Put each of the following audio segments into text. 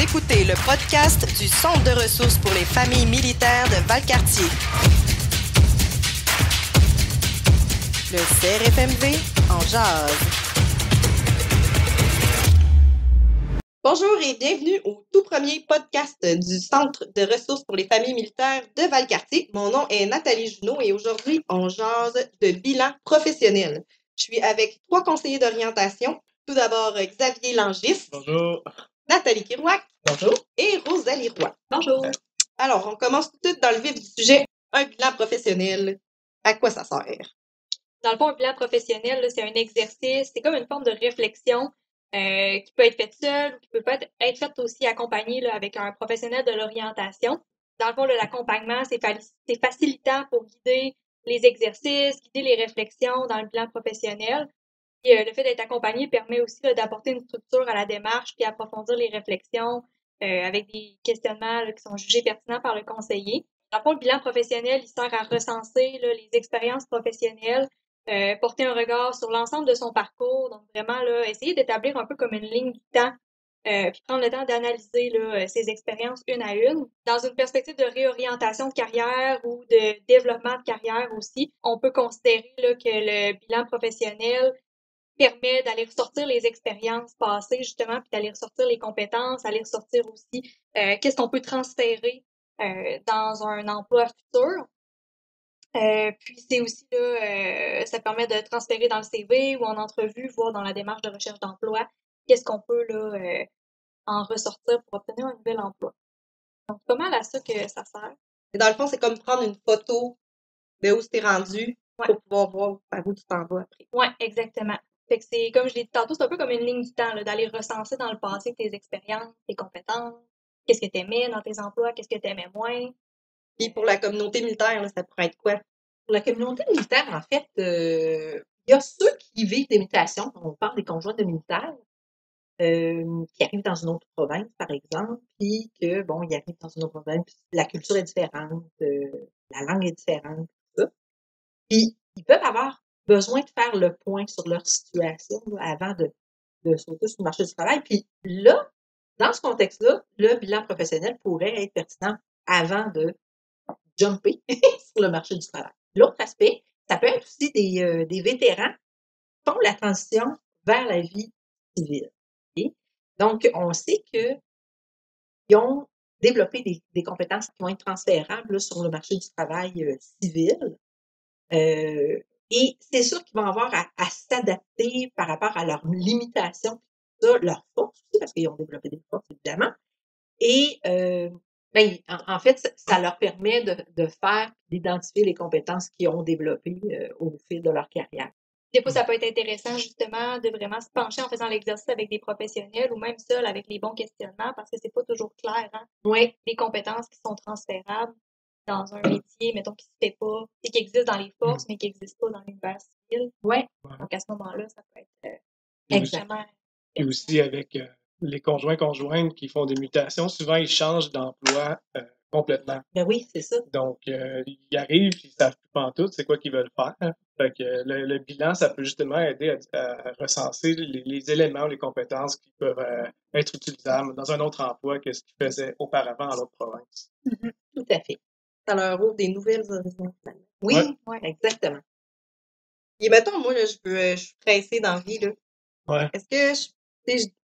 écoutez le podcast du Centre de ressources pour les familles militaires de Valcartier. Le CRFMV en jase. Bonjour et bienvenue au tout premier podcast du Centre de ressources pour les familles militaires de Valcartier. Mon nom est Nathalie Junot et aujourd'hui, on jase de bilan professionnel. Je suis avec 3 conseillers d'orientation. Tout d'abord, Xavier Langis. Bonjour. Nathalie Kirouac. Bonjour. Et Rosalie Roy. Bonjour. Alors, on commence tout de suite dans le vif du sujet. Un bilan professionnel, à quoi ça sert? Dans le fond, un bilan professionnel, là, c'est un exercice, c'est comme une forme de réflexion qui peut être faite seule ou qui peut être faite aussi accompagnée là, avec un professionnel de l'orientation. Dans le fond, là, l'accompagnement, c'est facilitant pour guider les exercices, guider les réflexions dans le bilan professionnel. Et, le fait d'être accompagné permet aussi là, d'apporter une structure à la démarche puis approfondir les réflexions avec des questionnements là, qui sont jugés pertinents par le conseiller. Dans le fond, le bilan professionnel, il sert à recenser là, les expériences professionnelles, porter un regard sur l'ensemble de son parcours, donc vraiment là, essayer d'établir un peu comme une ligne du temps, puis prendre le temps d'analyser là, ses expériences une à une. Dans une perspective de réorientation de carrière ou de développement de carrière aussi, on peut considérer là, que le bilan professionnel permet d'aller ressortir les expériences passées, justement, puis d'aller ressortir les compétences, d'aller ressortir aussi qu'est-ce qu'on peut transférer dans un emploi futur. Puis c'est aussi là, ça permet de transférer dans le CV ou en entrevue, voire dans la démarche de recherche d'emploi, qu'est-ce qu'on peut là en ressortir pour obtenir un nouvel emploi. Donc, c'est pas mal à ça que ça sert. Et dans le fond, c'est comme prendre une photo de où tu es rendu pour pouvoir voir par où tu t'en vas après. Oui, exactement. Fait que c'est, comme je l'ai dit tantôt, c'est un peu comme une ligne du temps, là, d'aller recenser dans le passé tes expériences, tes compétences, qu'est-ce que tu aimais dans tes emplois, qu'est-ce que tu aimais moins. Puis pour la communauté militaire, là, ça pourrait être quoi? Pour la communauté militaire, en fait, il y a ceux qui vivent des mutations. On parle des conjoints de militaires qui arrivent dans une autre province, par exemple, puis que, bon, ils arrivent dans une autre province, puis la culture est différente, la langue est différente, tout ça. Puis, ils peuvent avoir besoin de faire le point sur leur situation là, avant de sauter sur le marché du travail. Puis là, dans ce contexte-là, le bilan professionnel pourrait être pertinent avant de jumper sur le marché du travail. L'autre aspect, ça peut être aussi des vétérans qui font la transition vers la vie civile. Okay? Donc, on sait qu'ils ont développé des compétences qui vont être transférables là, sur le marché du travail civil. Et c'est sûr qu'ils vont avoir à s'adapter par rapport à leurs limitations, leurs forces aussi, parce qu'ils ont développé des forces, évidemment. Et en fait, ça leur permet d'identifier les compétences qu'ils ont développées au fil de leur carrière. Des fois, ça peut être intéressant, justement, de vraiment se pencher en faisant l'exercice avec des professionnels ou même seul avec les bons questionnements parce que c'est pas toujours clair, hein? Oui. Les compétences qui sont transférables dans un métier, mettons, qui se fait pas, et qui existe dans les forces, mais qui n'existe pas dans l'univers civil. Oui. Donc, à ce moment-là, ça peut être extrêmement. Et aussi avec les conjoints-conjointes qui font des mutations, souvent, ils changent d'emploi complètement. Ben oui, c'est ça. Donc, ils arrivent, ils savent plus pantoute c'est quoi qu'ils veulent faire. Fait que le bilan, ça peut justement aider à recenser les éléments, les compétences qui peuvent être utilisables dans un autre emploi que ce qu'ils faisaient auparavant dans l'autre province. Mm-hmm. Tout à fait. Ça leur ouvre des nouvelles horizons. Oui, ouais. Exactement. Et mettons, moi, là, je suis pressée dans la vie, là. Ouais. Est-ce que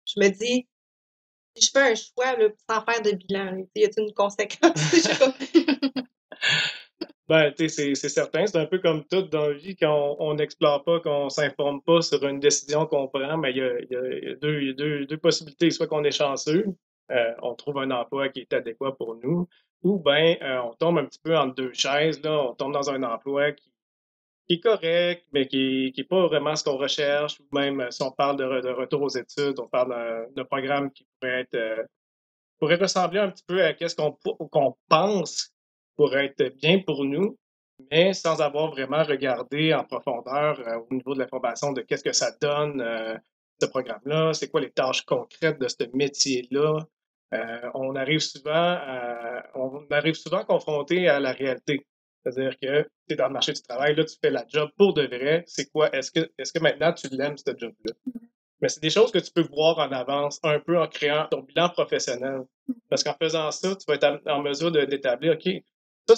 je me dis, si je fais un choix là, sans faire de bilan, y a-t-il une conséquence? Ben, tu sais, c'est certain. C'est un peu comme tout dans la vie, quand on n'explore pas, qu'on s'informe pas sur une décision qu'on prend, mais il y a deux possibilités. Soit qu'on est chanceux, on trouve un emploi qui est adéquat pour nous, ou ben on tombe un petit peu entre deux chaises, là, on tombe dans un emploi qui est correct, mais qui est pas vraiment ce qu'on recherche, ou même si on parle de retour aux études, on parle d'un programme qui pourrait ressembler un petit peu à ce qu'on pense pour être bien pour nous, mais sans avoir vraiment regardé en profondeur au niveau de l'information de qu'est-ce que ça donne, ce programme-là, c'est quoi les tâches concrètes de ce métier-là. On arrive souvent confronté à la réalité. C'est-à-dire que tu es dans le marché du travail, là, tu fais la job pour de vrai. C'est quoi? Est-ce que maintenant tu l'aimes, ce job-là? Mais c'est des choses que tu peux voir en avance, un peu en créant ton bilan professionnel. Parce qu'en faisant ça, tu vas être en mesure d'établir, OK, ça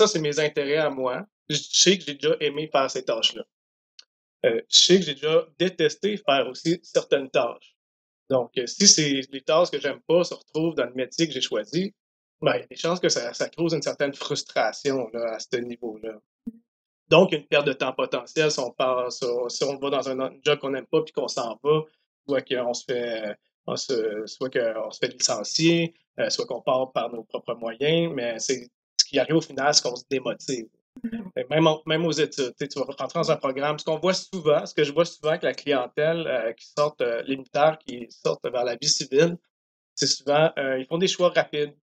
c'est mes intérêts à moi. Je sais que j'ai déjà aimé faire ces tâches-là. Je sais que j'ai déjà détesté faire aussi certaines tâches. Donc, si les tâches que j'aime pas se retrouvent dans le métier que j'ai choisi, ben, il y a des chances que ça cause une certaine frustration là, à ce niveau-là. Donc, une perte de temps potentielle si on va dans un job qu'on n'aime pas puis qu'on s'en va, soit qu'on se fait, soit qu'on se fait licencier, soit qu'on part par nos propres moyens, mais c'est ce qui arrive au final, c'est qu'on se démotive. Même aux études, tu vas rentrer dans un programme. Ce que je vois souvent avec la clientèle qui sortent, les militaires qui sortent vers la vie civile, c'est souvent, ils font des choix rapides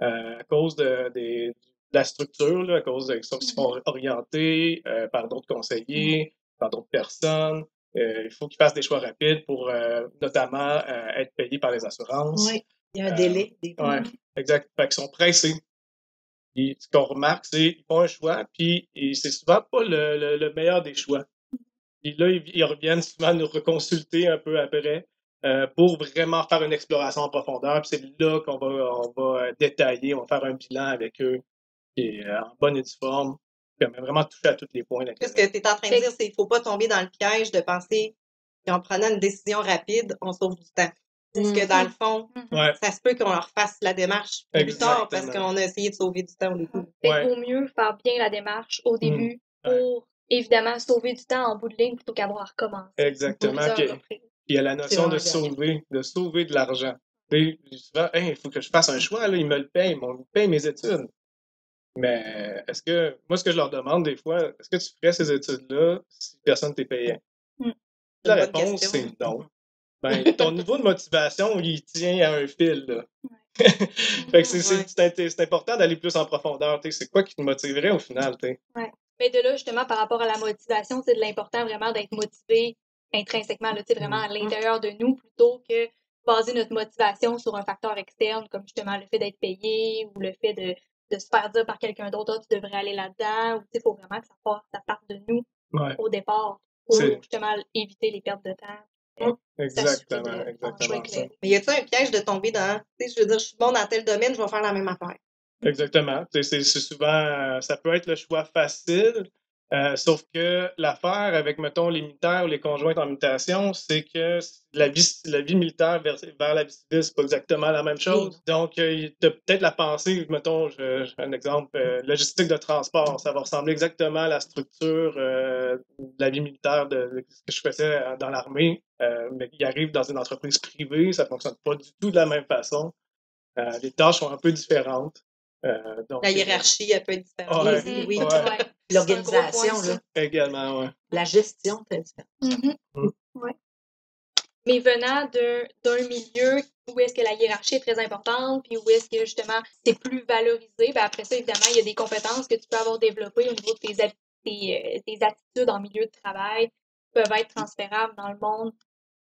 à cause de la structure, là, à cause de qu'ils sont orientés par d'autres conseillers, par d'autres personnes. Il faut qu'ils fassent des choix rapides pour notamment être payés par les assurances. Oui, il y a un délai. Ouais, exact. Fait qu'ils sont pressés. Et ce qu'on remarque, c'est qu'ils font un choix, puis c'est souvent pas le meilleur des choix. Puis là, ils reviennent souvent nous reconsulter un peu après pour vraiment faire une exploration en profondeur. Puis c'est là qu'on va détailler, on va faire un bilan avec eux qui est en bonne et due forme, puis on va vraiment toucher à tous les points. Ce que tu es en train de dire, c'est qu'il ne faut pas tomber dans le piège de penser qu'en prenant une décision rapide, on sauve du temps. Parce que dans le fond, ça se peut qu'on leur fasse la démarche plus tard parce qu'on a essayé de sauver du temps au début. Il vaut mieux faire bien la démarche au début pour évidemment sauver du temps en bout de ligne plutôt qu'avoir à recommencer. Exactement. Puis il y a la notion de sauver de l'argent. Puis souvent, il faut que je fasse un choix, là, ils me le payent, ils me payent mes études. Mais moi, ce que je leur demande des fois, est-ce que tu ferais ces études-là si personne ne t'est payé? La réponse, c'est non. Ben, ton niveau de motivation, il tient à un fil, là. Fait que c'est important d'aller plus en profondeur. C'est quoi qui te motiverait au final? Ouais. Mais de là, justement, par rapport à la motivation, c'est de l'important vraiment d'être motivé intrinsèquement, là, vraiment à l'intérieur de nous, plutôt que baser notre motivation sur un facteur externe, comme justement le fait d'être payé ou le fait de se faire dire par quelqu'un d'autre, tu devrais aller là-dedans. Il faut vraiment que ça parte de nous au départ pour justement éviter les pertes de temps. Exactement. Mais y a-t-il un piège de tomber dans, je veux dire, je suis bon dans tel domaine, je vais faire la même affaire? Exactement. C'est souvent, ça peut être le choix facile, sauf que l'affaire avec, mettons, les militaires ou les conjointes en mutation, c'est que la vie militaire vers la vie civile, c'est pas exactement la même chose. Donc, tu as peut-être la pensée, mettons, un exemple, logistique de transport, ça va ressembler exactement à la structure de la vie militaire de ce que je faisais dans l'armée, mais il arrive dans une entreprise privée, ça fonctionne pas du tout de la même façon. Les tâches sont un peu différentes. Donc, la hiérarchie, elle peut être différente. Oui. L'organisation, là. Également, oui. La gestion, peut être différente. Oui. Mais venant d'un milieu où est-ce que la hiérarchie est très importante, puis où est-ce que, justement, c'est plus valorisé, ben après ça, évidemment, il y a des compétences que tu peux avoir développées au niveau de tes attitudes en milieu de travail qui peuvent être transférables dans le monde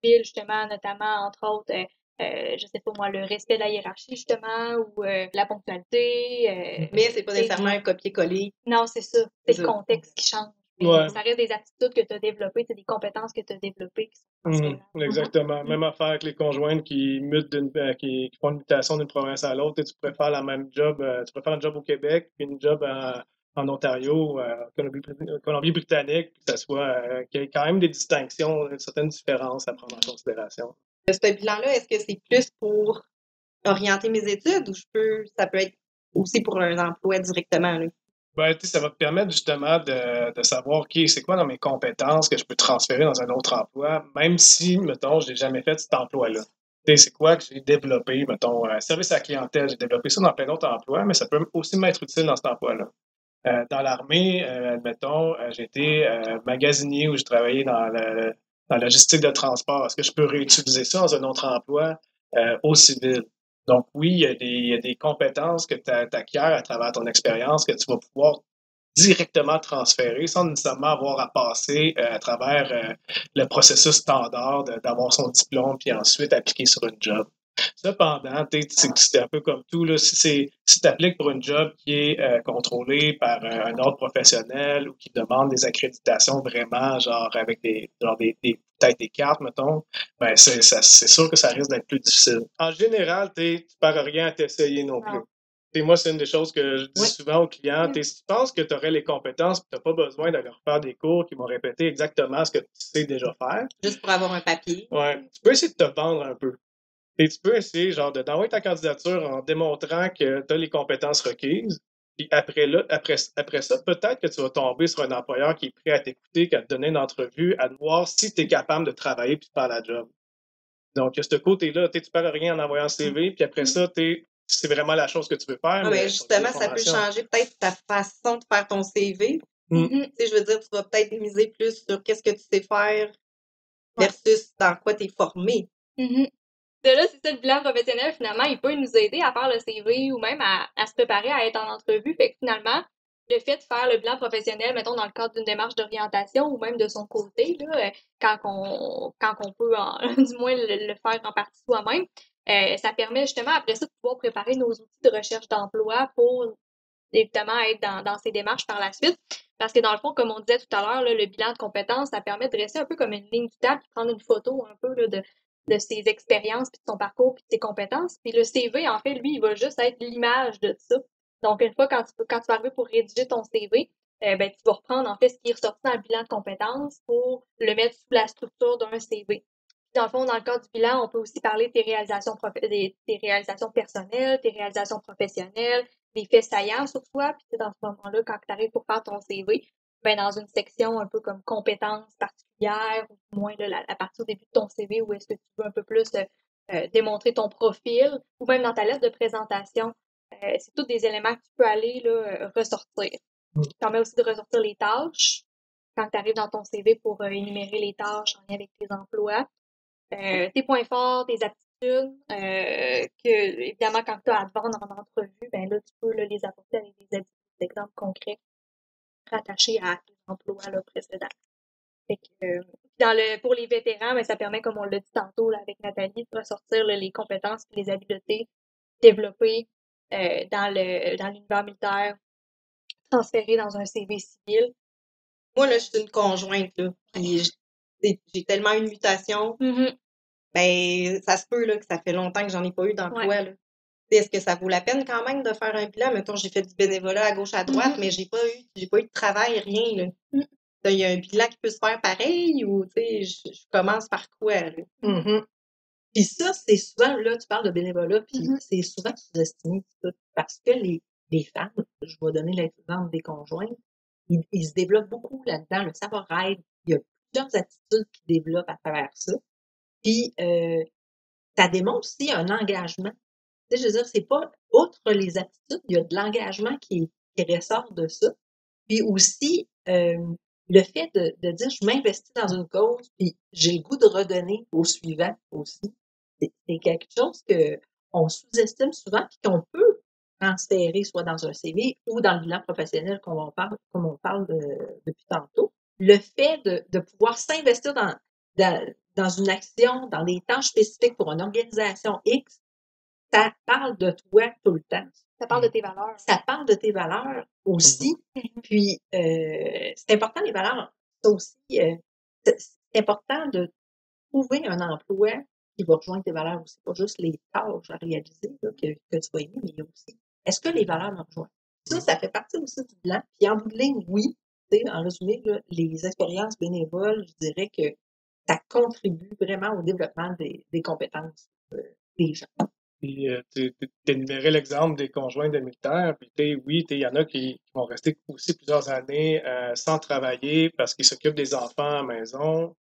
civil, justement, notamment, entre autres, je sais pas moi, le respect de la hiérarchie, justement, ou la ponctualité. Mais c'est pas nécessairement un copier-coller. Non, c'est ça. C'est le contexte qui change. Ça reste des attitudes que tu as développées, des compétences que tu as développées qui sont transférables. Exactement. Même affaire avec les conjointes qui qui font une mutation d'une province à l'autre. Tu pourrais faire la même job. Tu pourrais faire un job au Québec, puis une job en Ontario, Colombie-Britannique, puis qu'il y ait quand même des distinctions, certaines différences à prendre en considération. Ce bilan-là, est-ce que c'est plus pour orienter mes études ou ça peut être aussi pour un emploi directement? Là? Ben, ça va te permettre justement de savoir, OK, c'est quoi dans mes compétences que je peux transférer dans un autre emploi, même si, mettons, je n'ai jamais fait cet emploi-là. C'est quoi que j'ai développé, mettons, service à la clientèle, j'ai développé ça dans plein d'autres emplois, mais ça peut aussi m'être utile dans cet emploi-là. Dans l'armée, admettons, j'ai été magasinier où j'ai travaillé dans la logistique de transport. Est-ce que je peux réutiliser ça dans un autre emploi au civil? Donc oui, il y a des compétences que tu acquiers à travers ton expérience que tu vas pouvoir directement transférer sans nécessairement avoir à passer à travers le processus standard d'avoir son diplôme puis ensuite appliquer sur une job. Cependant, c'est un peu comme tout, là, si tu appliques pour une job qui est contrôlée par un ordre professionnel ou qui demande des accréditations vraiment, genre avec peut-être des cartes, mettons, ben c'est sûr que ça risque d'être plus difficile. En général, tu perds rien à t'essayer non plus. Moi, c'est une des choses que je dis souvent aux clients. Si tu penses que tu aurais les compétences et tu n'as pas besoin d'aller refaire des cours qui vont répéter exactement ce que tu sais déjà faire. Juste pour avoir un papier. Ouais. Tu peux essayer de te vendre un peu. Et tu peux essayer, genre, d'envoyer ta candidature en démontrant que tu as les compétences requises. Puis après ça, peut-être que tu vas tomber sur un employeur qui est prêt à t'écouter, qui va te donner une entrevue, à te voir si tu es capable de travailler puis de faire la job. Donc, ce côté-là, tu perds rien en envoyant un CV, puis après ça, c'est vraiment la chose que tu veux faire. Mais justement, ça peut changer peut-être ta façon de faire ton CV. Je veux dire, tu vas peut-être miser plus sur qu'est-ce que tu sais faire versus dans quoi tu es formé. De là, c'est ça, le bilan professionnel, finalement, il peut nous aider à faire le CV ou même à se préparer à être en entrevue. Fait que finalement, le fait de faire le bilan professionnel, mettons, dans le cadre d'une démarche d'orientation ou même de son côté, là, quand on peut du moins le faire en partie soi-même, ça permet justement après ça de pouvoir préparer nos outils de recherche d'emploi pour évidemment être dans ces démarches par la suite. Parce que dans le fond, comme on disait tout à l'heure, le bilan de compétences, ça permet de dresser un peu comme une ligne du table, prendre une photo un peu là, de ses expériences, puis de son parcours, puis de ses compétences. Puis le CV, en fait, lui, il va juste être l'image de ça. Donc, une fois, quand tu vas arriver pour rédiger ton CV, tu vas reprendre, en fait, ce qui est ressorti dans le bilan de compétences pour le mettre sous la structure d'un CV. Dans le fond, dans le cadre du bilan, on peut aussi parler de tes réalisations personnelles, tes réalisations professionnelles, des faits saillants sur toi. Puis dans ce moment-là, quand tu arrives pour faire ton CV, dans une section un peu comme compétences particulières, ou du moins là, la partie au début de ton CV où est-ce que tu veux un peu plus démontrer ton profil, ou même dans ta lettre de présentation, c'est tous des éléments que tu peux aller là, ressortir. Ça permet aussi de ressortir les tâches quand tu arrives dans ton CV pour énumérer les tâches en lien avec tes emplois. Tes points forts, tes aptitudes, que évidemment quand tu as à te vendre en entrevue, là tu peux là, les apporter avec des exemples concrets rattachés à tes emplois là, précédents. Fait que, pour les vétérans, ça permet, comme on l'a dit tantôt là, avec Nathalie, de ressortir là, les compétences et les habiletés développées dans l'univers militaire, transférées dans un CV civil. Moi, là, je suis une conjointe, là, puis j'ai tellement une mutation. Ça se peut là, que ça fait longtemps que j'en ai pas eu d'emploi. Là. Est-ce que ça vaut la peine quand même de faire un bilan? Mettons, j'ai fait du bénévolat à gauche, à droite, mais j'ai pas eu de travail, rien. Là. Il y a un bilan qui peut se faire pareil ou je commence par quoi? Là? Puis ça, c'est souvent, là, tu parles de bénévolat, puis c'est souvent sous-estimé parce que les femmes, je vais donner l'exemple des conjoints, ils se développent beaucoup là-dedans, le savoir-être. Il y a plusieurs attitudes qui développent à travers ça. Puis, ça démontre aussi un engagement. Tu sais, je veux dire, c'est pas, outre les attitudes, il y a de l'engagement qui ressort de ça. Puis aussi, le fait de dire, je m'investis dans une cause, puis j'ai le goût de redonner au suivant aussi. C'est quelque chose qu'on sous-estime souvent, puis qu'on peut transférer soit dans un CV ou dans le bilan professionnel comme on parle depuis tantôt. Le fait de pouvoir s'investir dans une action, dans des tâches spécifiques pour une organisation X, ça parle de toi tout le temps. Ça parle de tes valeurs. Ça parle de tes valeurs aussi. Puis, c'est important, les valeurs. Ça aussi, c'est important de trouver un emploi qui va rejoindre tes valeurs aussi. Pas juste les tâches à réaliser là, que tu vas aimer, mais il y a aussi, est-ce que les valeurs me rejoignent? Ça fait partie aussi du bilan. Puis, en bout de ligne, oui. En résumé, là, les expériences bénévoles, je dirais que ça contribue vraiment au développement des compétences des gens. Puis, tu énuméré l'exemple des conjoints de militaires, puis oui, il y en a qui vont rester aussi plusieurs années sans travailler parce qu'ils s'occupent des enfants à la maison.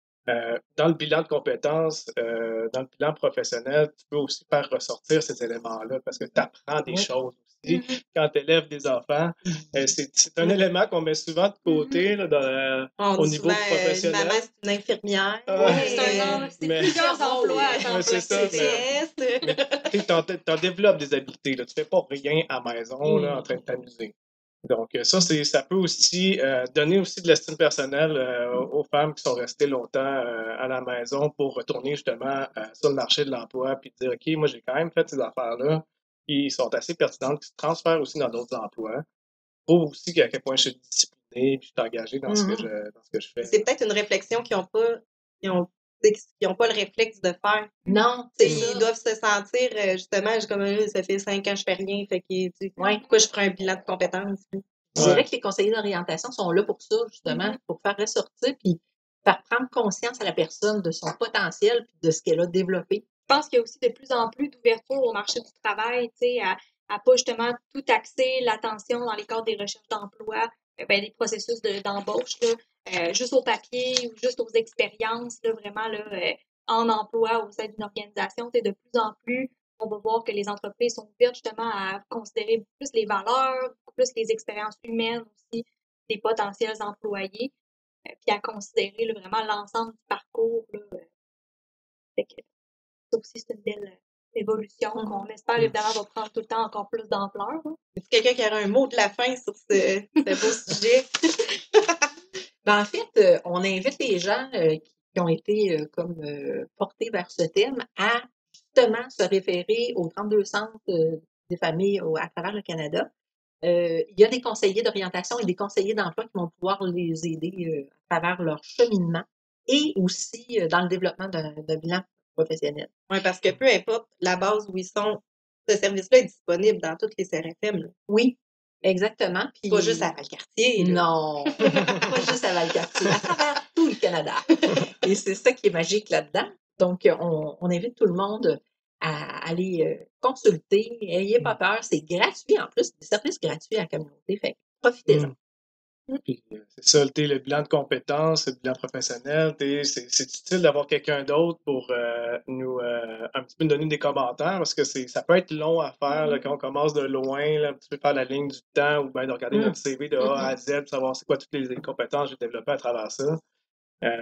Dans le bilan de compétences, dans le bilan professionnel, tu peux aussi faire ressortir ces éléments-là parce que tu apprends des choses aussi. Quand tu élèves des enfants, c'est un élément qu'on met souvent de côté là, au niveau professionnel. Maman, c'est une infirmière. C'est plusieurs emplois. C'est ça. Mais tu en développes des habiletés. Là. Tu fais pas rien à la maison là, en train de t'amuser. Donc, ça peut aussi donner aussi de l'estime personnelle aux femmes qui sont restées longtemps à la maison pour retourner justement sur le marché de l'emploi puis dire, OK, moi, j'ai quand même fait ces affaires-là qui sont assez pertinentes, qui se transfèrent aussi dans d'autres emplois. Prouve aussi à quel point je suis discipliné puis je suis engagé dans ce que je fais. C'est peut-être une réflexion qu'ils n'ont pas le réflexe de faire. Non, ils doivent se sentir, justement, comme ça fait 5 ans que je fais rien, fait que, pourquoi je ferais un bilan de compétences? Je dirais que les conseillers d'orientation sont là pour ça, justement, pour faire ressortir puis faire prendre conscience à la personne de son potentiel puis de ce qu'elle a développé. Je pense qu'il y a aussi de plus en plus d'ouverture au marché du travail, tu sais, à pas justement tout axer l'attention dans les cadres des recherches d'emploi, des processus d'embauche, là, juste au papier ou juste aux expériences, là, vraiment là, en emploi au sein d'une organisation. De plus en plus, on va voir que les entreprises sont ouvertes justement à considérer plus les valeurs, plus les expériences humaines aussi des potentiels employés, puis à considérer là, vraiment l'ensemble du parcours. Là, fait que ça aussi, c'est une belle évolution qu'on espère évidemment va prendre tout le temps encore plus d'ampleur. Est-ce quelqu'un qui aurait un mot de la fin sur ce beau sujet? En fait, on invite les gens qui ont été portés vers ce thème à justement se référer aux 32 centres des familles à travers le Canada. Il y a des conseillers d'orientation et des conseillers d'emploi qui vont pouvoir les aider à travers leur cheminement et aussi dans le développement d'un bilan professionnel. Oui, parce que peu importe la base où ils sont, ce service-là est disponible dans toutes les CRFM. Là. Oui, exactement. Puis, pas juste à Valcartier. Non, pas juste à Valcartier, à travers tout le Canada. Et c'est ça qui est magique là-dedans. Donc, on invite tout le monde à aller consulter. Ayez pas peur, c'est gratuit en plus, des services gratuits à la communauté. Fait profitez-en. Puis, c'est ça, le bilan de compétences, le bilan professionnel, c'est utile d'avoir quelqu'un d'autre pour nous un petit peu nous donner des commentaires parce que ça peut être long à faire là, quand on commence de loin, là, un petit peu faire la ligne du temps ou bien de regarder notre CV de A à Z, savoir c'est quoi toutes les compétences que j'ai développées à travers ça.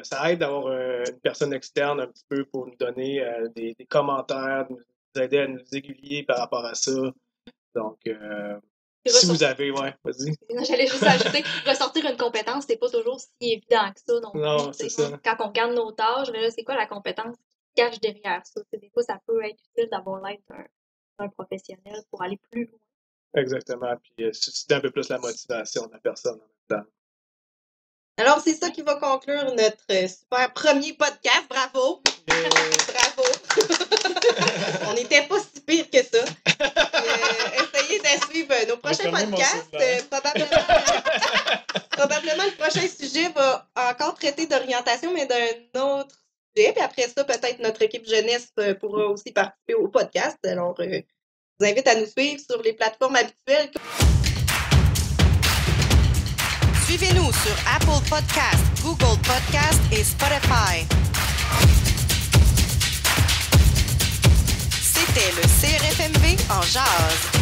Ça aide d'avoir une personne externe un petit peu pour nous donner des commentaires, nous aider à nous aiguiller par rapport à ça. Donc, si vous avez, vas-y. J'allais juste ajouter, ressortir une compétence, c'est pas toujours si évident que ça non plus. Non, c'est ça. Quand on regarde nos tâches, là, c'est quoi la compétence qui cache derrière ça? Des fois, ça peut être utile d'avoir l'aide d'un professionnel pour aller plus loin. Exactement. Puis susciter un peu plus la motivation de la personne en même temps. Alors, c'est ça qui va conclure notre super premier podcast. Bravo! Bravo! On n'était pas si pire que ça. Essayez de suivre nos prochains podcasts. Probablement, le prochain sujet va encore traiter d'orientation, mais d'un autre sujet. Puis après ça, peut-être notre équipe jeunesse pourra aussi participer au podcast. Alors, je vous invite à nous suivre sur les plateformes habituelles. Suivez-nous sur Apple Podcast, Google Podcast et Spotify. C'était le CRFMV en jazz.